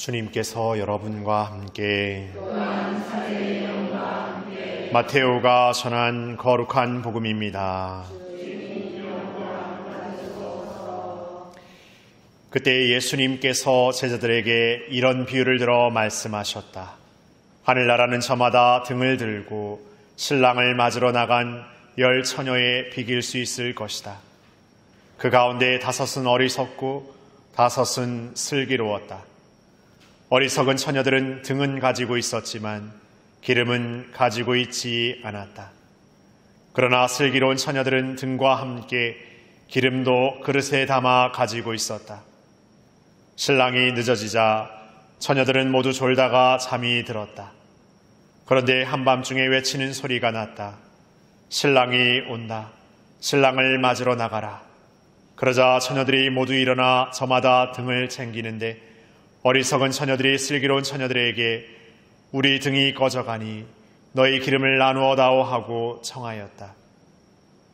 주님께서 여러분과 함께 마테오가 전한 거룩한 복음입니다. 그때 예수님께서 제자들에게 이런 비유를 들어 말씀하셨다. 하늘나라는 저마다 등을 들고 신랑을 맞으러 나간 10 처녀에 비길 수 있을 것이다. 그 가운데 5은 어리석고 5은 슬기로웠다. 어리석은 처녀들은 등은 가지고 있었지만 기름은 가지고 있지 않았다. 그러나 슬기로운 처녀들은 등과 함께 기름도 그릇에 담아 가지고 있었다. 신랑이 늦어지자 처녀들은 모두 졸다가 잠이 들었다. 그런데 한밤중에 외치는 소리가 났다. 신랑이 온다. 신랑을 맞으러 나가라. 그러자 처녀들이 모두 일어나 저마다 등을 챙기는데 어리석은 처녀들이 슬기로운 처녀들에게 우리 등이 꺼져가니 너희 기름을 나누어 다오 하고 청하였다.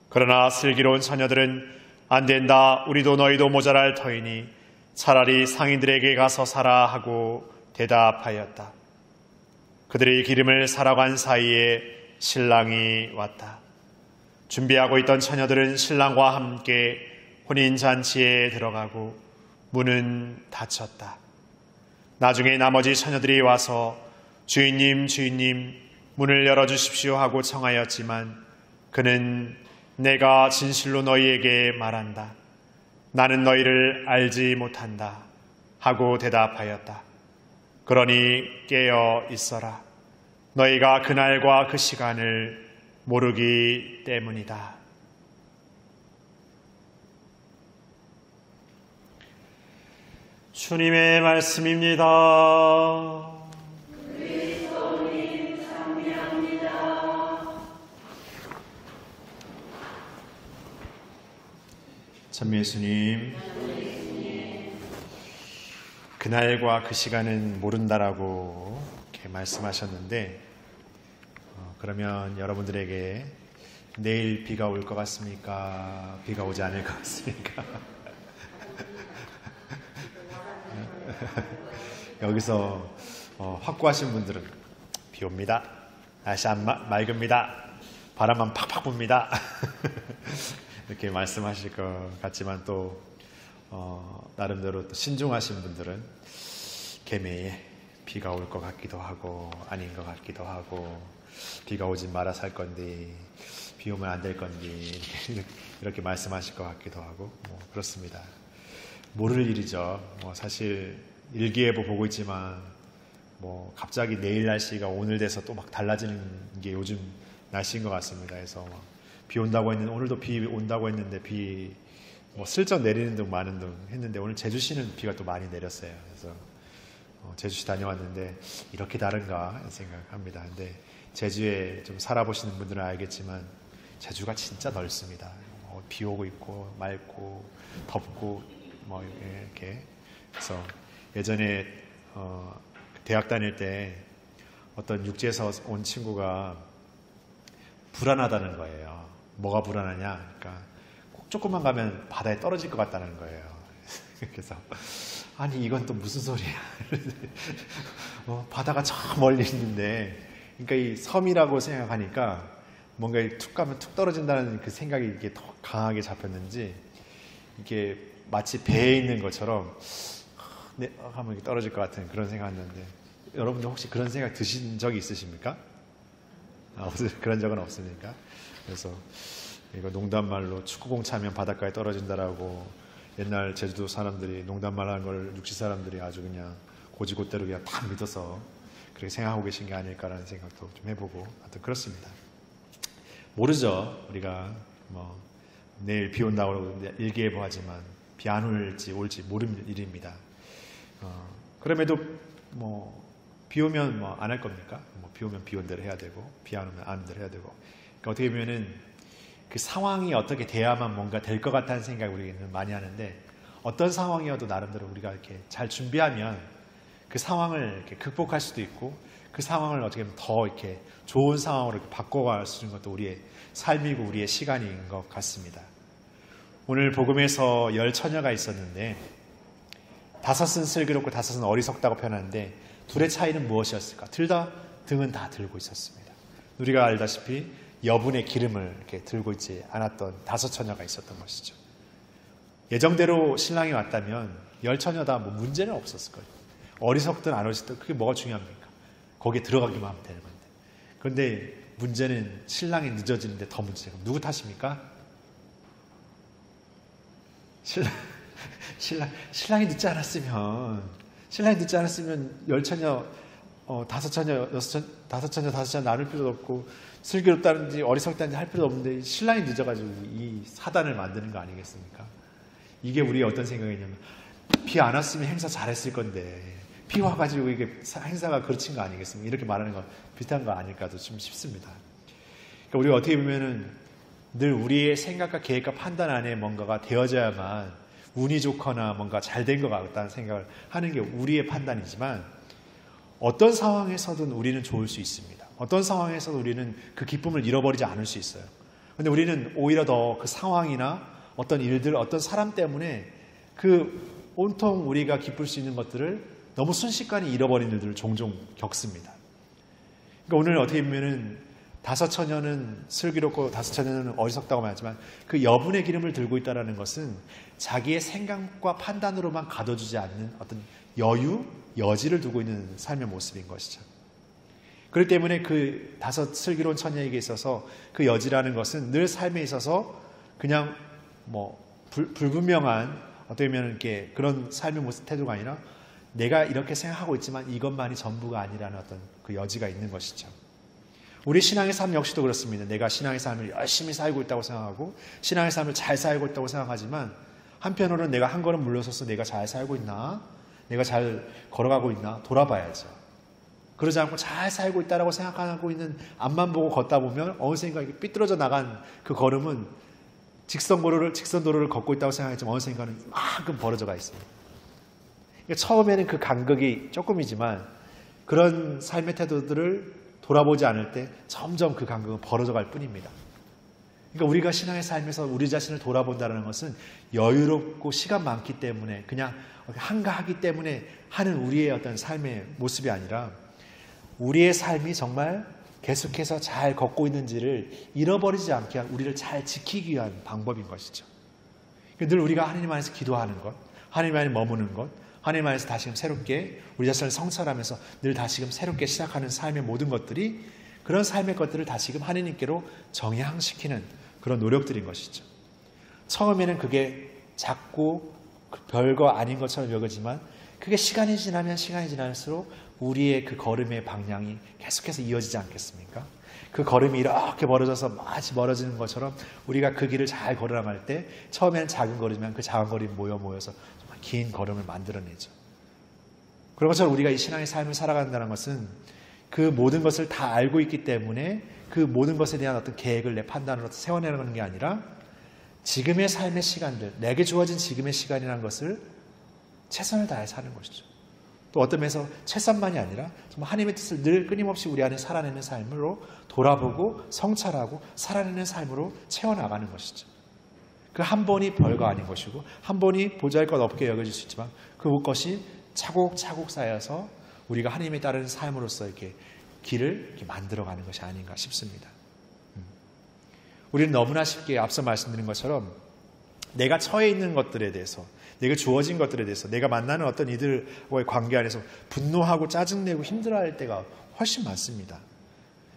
그러나 슬기로운 처녀들은 안 된다. 우리도 너희도 모자랄 터이니 차라리 상인들에게 가서 사라 하고 대답하였다. 그들이 기름을 사러 간 사이에 신랑이 왔다. 준비하고 있던 처녀들은 신랑과 함께 혼인잔치에 들어가고 문은 닫혔다. 나중에 나머지 처녀들이 와서 주인님, 주인님, 문을 열어주십시오 하고 청하였지만 그는 내가 진실로 너희에게 말한다. 나는 너희를 알지 못한다 하고 대답하였다. 그러니 깨어 있어라. 너희가 그날과 그 시간을 모르기 때문이다. 주님의 말씀입니다. 그리스도님 찬미합니다. 참 예수님, 그날과 그 시간은 모른다라고 이렇게 말씀하셨는데 그러면 여러분들에게 내일 비가 올 것 같습니까? 비가 오지 않을 것 같습니까? 여기서 확고하신 분들은 비 옵니다. 날씨 맑습니다. 바람만 팍팍 붑니다. 이렇게 말씀하실 것 같지만 또 나름대로 또 신중하신 분들은 개매에 비가 올 것 같기도 하고 아닌 것 같기도 하고 비가 오지 마라 살 건데 비 오면 안 될 건데 이렇게 말씀하실 것 같기도 하고 그렇습니다. 모를 일이죠. 사실 일기예보 보고 있지만 갑자기 내일 날씨가 오늘 돼서 또 막 달라지는 게 요즘 날씨인 것 같습니다. 그래서 비 온다고 했는데 오늘도 비 온다고 했는데 비 슬쩍 내리는 등 마는 등 했는데 오늘 제주시는 비가 또 많이 내렸어요. 그래서 제주시 다녀왔는데 이렇게 다른가 생각합니다. 근데 제주에 좀 살아보시는 분들은 알겠지만 제주가 진짜 넓습니다. 비 오고 있고 맑고 덥고 이렇게. 그래서 예전에 대학 다닐 때 어떤 육지에서 온 친구가 불안하다는 거예요. 뭐가 불안하냐? 그러니까 꼭 조금만 가면 바다에 떨어질 것 같다는 거예요. 그래서 아니 이건 또 무슨 소리야? 바다가 저 멀리 있는데, 그러니까 이 섬이라고 생각하니까 뭔가 툭 가면 툭 떨어진다는 그 생각이 이게 더 강하게 잡혔는지 이게 마치 배에 있는 것처럼 하면 떨어질 것 같은 그런 생각이었는데 여러분들 혹시 그런 생각 드신 적이 있으십니까? 그런 적은 없습니까? 그래서 이거 농담말로 축구공 차면 바닷가에 떨어진다라고 옛날 제주도 사람들이 농담말 하는 걸 육지 사람들이 아주 그냥 고지고대로 그냥 다 믿어서 그렇게 생각하고 계신 게 아닐까라는 생각도 좀 해보고 하여튼 그렇습니다. 모르죠. 우리가 내일 비 온다고 일기예보 하지만 비 안 올지 모르는 일입니다. 그럼에도 비 오면 안 할 겁니까? 비 오면 비 온 대로 해야 되고 비 안 오면 안 온 대로 해야 되고. 그러니까 어떻게 보면은 그 상황이 어떻게 돼야만 뭔가 될 것 같다는 생각을 우리는 많이 하는데 어떤 상황이어도 나름대로 우리가 이렇게 잘 준비하면 그 상황을 이렇게 극복할 수도 있고 그 상황을 어떻게 보면 더 이렇게 좋은 상황으로 이렇게 바꿔갈 수 있는 것도 우리의 삶이고 우리의 시간인 것 같습니다. 오늘 복음에서 10 처녀가 있었는데 다섯은 슬기롭고 다섯은 어리석다고 표현하는데 둘의 차이는 무엇이었을까? 둘 다 등은 다 들고 있었습니다. 우리가 알다시피 여분의 기름을 이렇게 들고 있지 않았던 다섯 처녀가 있었던 것이죠. 예정대로 신랑이 왔다면 열 처녀다 뭐 문제는 없었을 거예요. 어리석든 안 어리석든 그게 뭐가 중요합니까? 거기에 들어가기만 하면 되는 건데. 그런데 문제는 신랑이 늦어지는데 더 문제가 누구 탓입니까? 신랑이 늦지 않았으면 열 처녀, 다섯 처녀, 다섯 처녀 나눌 필요도 없고 슬기롭다든지 어리석다든지 할 필요도 없는데 신랑이 늦어가지고 이 사단을 만드는 거 아니겠습니까? 이게 우리의 어떤 생각이냐면 비 안 왔으면 행사 잘했을 건데 비 와가지고 이게 행사가 그르친 거 아니겠습니까? 이렇게 말하는 거 비슷한 거 아닐까도 좀 싶습니다. 그러니까 우리가 어떻게 보면은 늘 우리의 생각과 계획과 판단 안에 뭔가가 되어져야만 운이 좋거나 뭔가 잘 된 것 같다는 생각을 하는 게 우리의 판단이지만 어떤 상황에서든 우리는 좋을 수 있습니다. 어떤 상황에서도 우리는 그 기쁨을 잃어버리지 않을 수 있어요. 그런데 우리는 오히려 더 그 상황이나 어떤 일들, 어떤 사람 때문에 그 온통 우리가 기쁠 수 있는 것들을 너무 순식간에 잃어버린 일들을 종종 겪습니다. 그러니까 오늘 어떻게 보면은 다섯 처녀는 슬기롭고 다섯 처녀는 어리석다고 말하지만 그 여분의 기름을 들고 있다는 것은 자기의 생각과 판단으로만 가둬주지 않는 어떤 여유, 여지를 두고 있는 삶의 모습인 것이죠. 그렇기 때문에 그 다섯 슬기로운 처녀에게 있어서 그 여지라는 것은 늘 삶에 있어서 그냥 뭐 불분명한 어떻게 보면 이렇게 그런 삶의 모습 태도가 아니라 내가 이렇게 생각하고 있지만 이것만이 전부가 아니라는 어떤 그 여지가 있는 것이죠. 우리 신앙의 삶 역시도 그렇습니다. 내가 신앙의 삶을 열심히 살고 있다고 생각하고 신앙의 삶을 잘 살고 있다고 생각하지만 한편으로는 내가 한 걸음 물러서서 내가 잘 살고 있나? 내가 잘 걸어가고 있나? 돌아봐야죠. 그러지 않고 잘 살고 있다고 생각하고 있는 앞만 보고 걷다 보면 어느샌가 삐뚤어져 나간 그 걸음은 직선도로를 걷고 있다고 생각했지만 어느샌가는 이만큼 벌어져가 있습니다. 그러니까 처음에는 그 간극이 조금이지만 그런 삶의 태도들을 돌아보지 않을 때 점점 그 간극은 벌어져 갈 뿐입니다. 그러니까 우리가 신앙의 삶에서 우리 자신을 돌아본다는 것은 여유롭고 시간 많기 때문에 그냥 한가하기 때문에 하는 우리의 어떤 삶의 모습이 아니라 우리의 삶이 정말 계속해서 잘 걷고 있는지를 잃어버리지 않게 우리를 잘 지키기 위한 방법인 것이죠. 늘 우리가 하나님 안에서 기도하는 것, 하나님 안에 머무는 것, 하나님 안에서 다시금 새롭게 우리 자신을 성찰하면서 늘 다시금 새롭게 시작하는 삶의 모든 것들이 그런 삶의 것들을 다시금 하나님께로 정향시키는 그런 노력들인 것이죠. 처음에는 그게 작고 별거 아닌 것처럼 여겨지만 그게 시간이 지날수록 우리의 그 걸음의 방향이 계속해서 이어지지 않겠습니까? 그 걸음이 이렇게 멀어져서 마치 멀어지는 것처럼 우리가 그 길을 잘 걸어나갈 때 처음에는 작은 걸음이면 그 작은 걸음이 모여서 정말 긴 걸음을 만들어내죠. 그런 것처럼 우리가 이 신앙의 삶을 살아간다는 것은 그 모든 것을 다 알고 있기 때문에 그 모든 것에 대한 어떤 계획을 내 판단으로 세워내는 게 아니라 지금의 삶의 시간들, 내게 주어진 지금의 시간이라는 것을 최선을 다해 사는 것이죠. 또 어떤 면에서 최선만이 아니라 정말 하나님의 뜻을 늘 끊임없이 우리 안에 살아내는 삶으로 돌아보고 성찰하고 살아내는 삶으로 채워나가는 것이죠. 그 한 번이 별거 아닌 것이고 한 번이 보잘것 없게 여겨질 수 있지만 그것이 차곡차곡 쌓여서 우리가 하나님에 따르는 삶으로서 이렇게 길을 이렇게 만들어가는 것이 아닌가 싶습니다. 우리는 너무나 쉽게 앞서 말씀드린 것처럼 내가 처해 있는 것들에 대해서 내가 주어진 것들에 대해서 내가 만나는 어떤 이들과의 관계 안에서 분노하고 짜증내고 힘들어할 때가 훨씬 많습니다.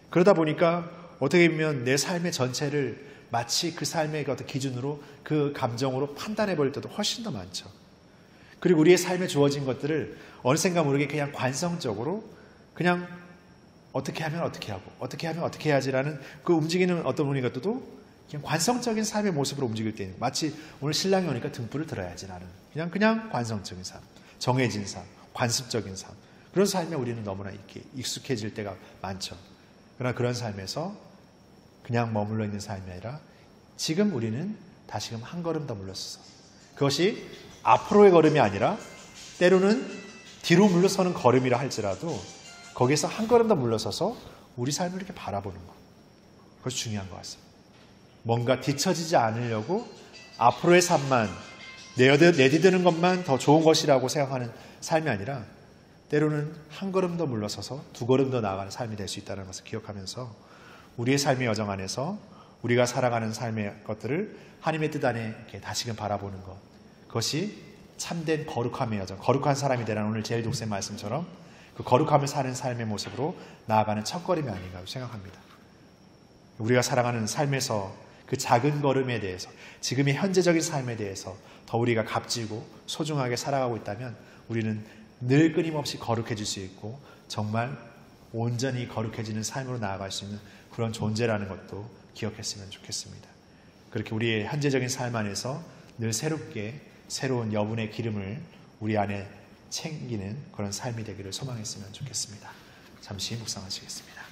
그러다 보니까 어떻게 보면 내 삶의 전체를 마치 그 삶의 어떤 기준으로 그 감정으로 판단해 버릴 때도 훨씬 더 많죠. 그리고 우리의 삶에 주어진 것들을 어느샌가 모르게 그냥 관성적으로 그냥 어떻게 하면 어떻게 하고 어떻게 하면 어떻게 해야지라는 그 움직이는 어떤 분이 것도 그냥 관성적인 삶의 모습으로 움직일 때는 마치 오늘 신랑이 오니까 등불을 들어야지 나는 그냥 관성적인 삶, 정해진 삶, 관습적인 삶 그런 삶에 우리는 너무나 이렇게 익숙해질 때가 많죠. 그러나 그런 삶에서 그냥 머물러 있는 삶이 아니라 지금 우리는 다시금 한 걸음 더 물러서서 그것이 앞으로의 걸음이 아니라 때로는 뒤로 물러서는 걸음이라 할지라도 거기에서 한 걸음 더 물러서서 우리 삶을 이렇게 바라보는 것 그것이 중요한 것 같습니다. 뭔가 뒤처지지 않으려고 앞으로의 삶만 내디드는 것만 더 좋은 것이라고 생각하는 삶이 아니라 때로는 한 걸음 더 물러서서 두 걸음 더 나아가는 삶이 될 수 있다는 것을 기억하면서 우리의 삶의 여정 안에서 우리가 살아가는 삶의 것들을 하나님의 뜻 안에 이렇게 다시금 바라보는 것, 그것이 참된 거룩함의 여정, 거룩한 사람이 되라는 오늘 제일 독생 말씀처럼 그 거룩함을 사는 삶의 모습으로 나아가는 첫걸음이 아닌가 생각합니다. 우리가 살아가는 삶에서 그 작은 걸음에 대해서, 지금의 현재적인 삶에 대해서 더 우리가 값지고 소중하게 살아가고 있다면 우리는 늘 끊임없이 거룩해질 수 있고 정말 온전히 거룩해지는 삶으로 나아갈 수 있는 그런 존재라는 것도 기억했으면 좋겠습니다. 그렇게 우리의 현재적인 삶 안에서 늘 새롭게 새로운 여분의 기름을 우리 안에 챙기는 그런 삶이 되기를 소망했으면 좋겠습니다. 잠시 묵상하시겠습니다.